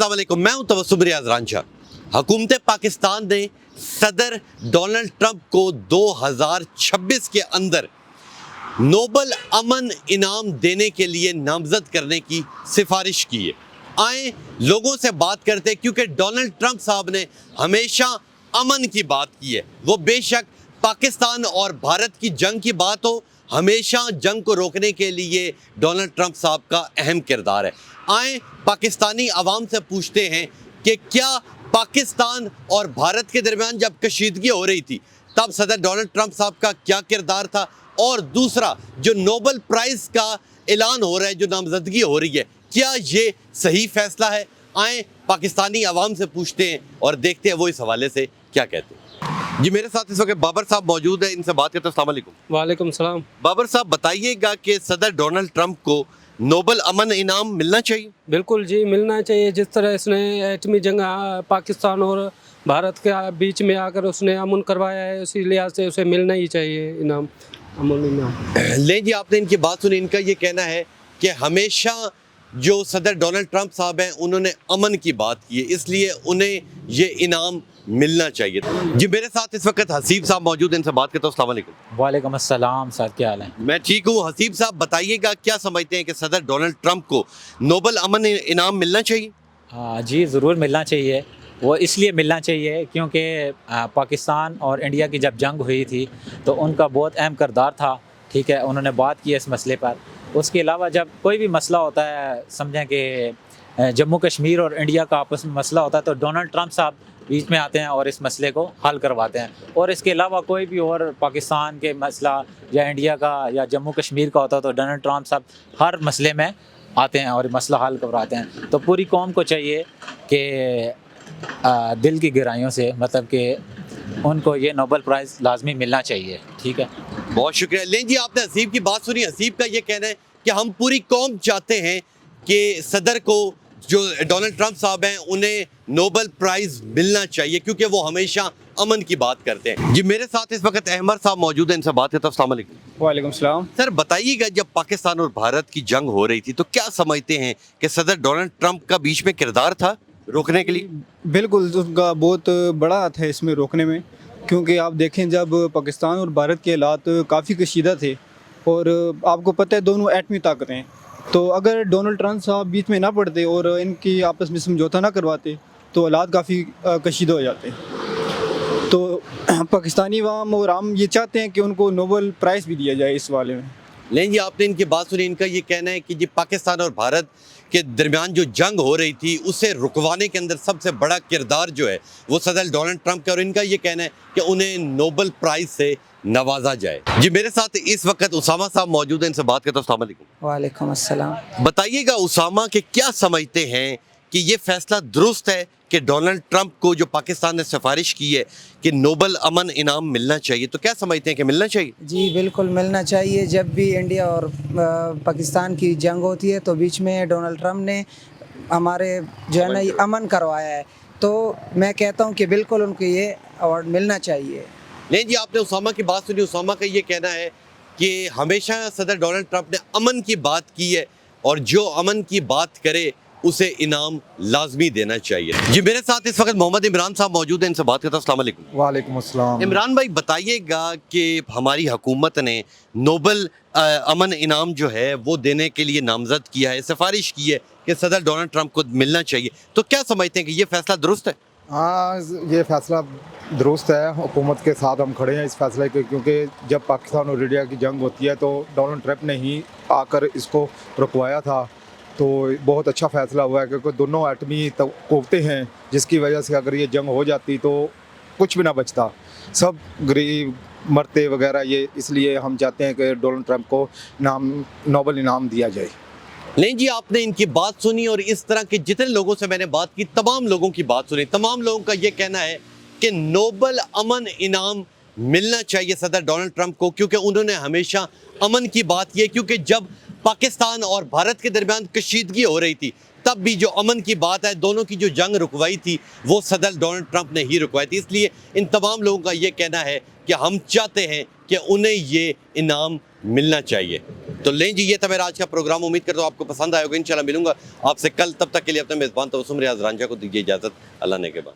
अस्सलाम वालेकुम, मैं हूं तवस्सुम रियाज रांझा। हुकूमत पाकिस्तान ने सदर डोनाल्ड ट्रंप को 2026 के अंदर नोबल अमन इनाम देने के लिए नामजद करने की सिफारिश की है। आए लोगों से बात करते हैं, क्योंकि डोनाल्ड ट्रंप साहब ने हमेशा अमन की बात की है। वो बेशक पाकिस्तान और भारत की जंग की बात हो, हमेशा जंग को रोकने के लिए डोनाल्ड ट्रंप साहब का अहम किरदार है। आए पाकिस्तानी आवाम से पूछते हैं कि क्या पाकिस्तान और भारत के दरमियान जब कशीदगी हो रही थी तब सदर डोनाल्ड ट्रंप साहब का क्या किरदार था, और दूसरा जो नोबल प्राइज़ का ऐलान हो रहा है, जो नामजदगी हो रही है, क्या ये सही फैसला है। आए पाकिस्तानी आवाम से पूछते हैं और देखते हैं वो इस हवाले से क्या कहते हैं। जी मेरे साथ इस वक्त बाबर साहब मौजूद है, इनसे बात करते हैं। अस्सलाम वालेकुम। वालेकुम सलाम। बाबर साहब बताइएगा कि सदर डोनाल्ड ट्रंप को नोबल अमन इनाम मिलना चाहिए? बिल्कुल जी, मिलना चाहिए। जिस तरह इसने एटमी जंग पाकिस्तान और भारत के बीच में आकर उसने अमन करवाया है, उसी लिहाज से उसे मिलना ही चाहिए इनाम, अमन इनाम। ले जी, आपने इनकी बात सुनी। इनका ये कहना है कि हमेशा जो सदर डोनाल्ड ट्रंप साहब हैं उन्होंने अमन की बात की है, इसलिए उन्हें ये इनाम मिलना चाहिए। जी मेरे साथ इस वक्त हसीब साहब मौजूद हैं, इनसे बात करता हूँ। अस्सलाम वालेकुम। वालेकुम अस्सलाम सर, क्या हाल है? मैं ठीक हूँ। हसीब साहब बताइएगा, क्या समझते हैं कि सदर डोनाल्ड ट्रंप को नोबल अमन इनाम मिलना चाहिए? हाँ जी, ज़रूर मिलना चाहिए। वो इसलिए मिलना चाहिए क्योंकि पाकिस्तान और इंडिया की जब जंग हुई थी तो उनका बहुत अहम किरदार था। ठीक है, उन्होंने बात की इस मसले पर। उसके अलावा जब कोई भी मसला होता है, समझें कि जम्मू कश्मीर और इंडिया का आपस में मसला होता है, तो डोनाल्ड ट्रंप साहब बीच में आते हैं और इस मसले को हल करवाते हैं। और इसके अलावा कोई भी और पाकिस्तान के मसला या इंडिया का या जम्मू कश्मीर का होता है तो डोनाल्ड ट्रंप साहब हर मसले में आते हैं और मसला हल करवाते हैं। तो पूरी कौम को चाहिए कि दिल की गहराइयों से, मतलब कि उनको ये नोबल प्राइज़ लाजमी मिलना चाहिए। ठीक है, बहुत शुक्रिया। लें जी, आपने हसीब की बात सुनी। हसीब का ये कहना है कि हम पूरी कौम चाहते हैं कि सदर को, जो डोनाल्ड ट्रंप साहब हैं, उन्हें नोबल प्राइज़ मिलना चाहिए क्योंकि वो हमेशा अमन की बात करते हैं। जी मेरे साथ इस वक्त अहमद साहब मौजूद हैं, इनसे बात करता हूँ। अस्सलाम वालेकुम। वालेकुम सलाम। सर बताइएगा, जब पाकिस्तान और भारत की जंग हो रही थी तो क्या समझते हैं कि सदर डोनाल्ड ट्रंप का बीच में किरदार था रोकने के लिए? बिल्कुल, उनका बहुत बड़ा हाथ है इसमें रोकने में, क्योंकि आप देखें जब पाकिस्तान और भारत के हालात काफ़ी कशीदा थे और आपको पता है दोनों एटमी ताकतें हैं, तो अगर डोनाल्ड ट्रंप साहब बीच में ना पड़ते और इनकी आपस में समझौता ना करवाते तो हालात काफ़ी कशीदा हो जाते। तो पाकिस्तानी अवाम और हम ये चाहते हैं कि उनको नोबल प्राइज़ भी दिया जाए इस वाले में। लें जी, आपने इनकी बात सुनी। इनका ये कहना है कि जी पाकिस्तान और भारत के दरमियान जो जंग हो रही थी उसे रुकवाने के अंदर सबसे बड़ा किरदार जो है वो सदर डोनाल्ड ट्रंप का, और इनका ये कहना है कि उन्हें नोबल प्राइज़ से नवाजा जाए। जी मेरे साथ इस वक्त उसामा साहब मौजूद हैं, इनसे बात करता हूँ। अस्सलाम वालेकुम। वालेकुम अस्सलाम। बताइएगा उसामा कि क्या समझते हैं कि ये फैसला दुरुस्त है कि डोनाल्ड ट्रंप को, जो पाकिस्तान ने सिफारिश की है कि नोबल अमन इनाम मिलना चाहिए, तो क्या समझते हैं कि मिलना चाहिए? जी बिल्कुल मिलना चाहिए। जब भी इंडिया और पाकिस्तान की जंग होती है तो बीच में डोनाल्ड ट्रंप ने हमारे जो है ना ये अमन करवाया है, तो मैं कहता हूँ कि बिल्कुल उनको ये अवार्ड मिलना चाहिए। नहीं जी, आपने उसामा की बात सुनी। उसामा का ये कहना है कि हमेशा सदर डोनाल्ड ट्रंप ने अमन की बात की है और जो अमन की बात करे उसे इनाम लाजमी देना चाहिए। जी मेरे साथ इस वक्त मोहम्मद इमरान साहब मौजूद हैं, इनसे बात करता हूँ। अस्सलाम वालेकुम। वालेकुम अस्सलाम। इमरान भाई बताइएगा कि हमारी हुकूमत ने नोबल अमन इनाम जो है वो देने के लिए नामजद किया है, सिफारिश की है कि सदर डोनाल्ड ट्रंप को मिलना चाहिए, तो क्या समझते हैं कि ये फैसला दुरुस्त है? हाँ, ये फैसला दुरुस्त है। हुकूमत के साथ हम खड़े हैं इस फैसले के, क्योंकि जब पाकिस्तान और इंडिया की जंग होती है तो डोनाल्ड ट्रंप ने ही आकर इसको रुकवाया था। तो बहुत अच्छा फ़ैसला हुआ है, क्योंकि दोनों एटमी कोफ्ते हैं जिसकी वजह से अगर ये जंग हो जाती तो कुछ भी ना बचता, सब गरीब मरते वगैरह। ये इसलिए हम चाहते हैं कि डोनाल्ड ट्रंप को नोबल इनाम दिया जाए। नहीं जी, आपने इनकी बात सुनी और इस तरह के जितने लोगों से मैंने बात की, तमाम लोगों की बात सुनी। तमाम लोगों का ये कहना है कि नोबल अमन इनाम मिलना चाहिए सदर डोनाल्ड ट्रंप को, क्योंकि उन्होंने हमेशा अमन की बात की है। क्योंकि जब पाकिस्तान और भारत के दरमियान कशीदगी हो रही थी तब भी जो अमन की बात है, दोनों की जो जंग रुकवाई थी वो सदर डोनाल्ड ट्रंप ने ही रुकवाई थी। इसलिए इन तमाम लोगों का ये कहना है कि हम चाहते हैं कि उन्हें ये इनाम मिलना चाहिए। تو لیں جی، یہ تھا میرا آج کا پروگرام. امید کرتا ہوں آپ کو پسند آئے ہوگا. انشاءاللہ ملوں گا آپ سے کل. تب تک کے لیے اپنے میزبان تبسم ریاض رانجھا کو دیجیے اجازت. اللہ نے کے بعد.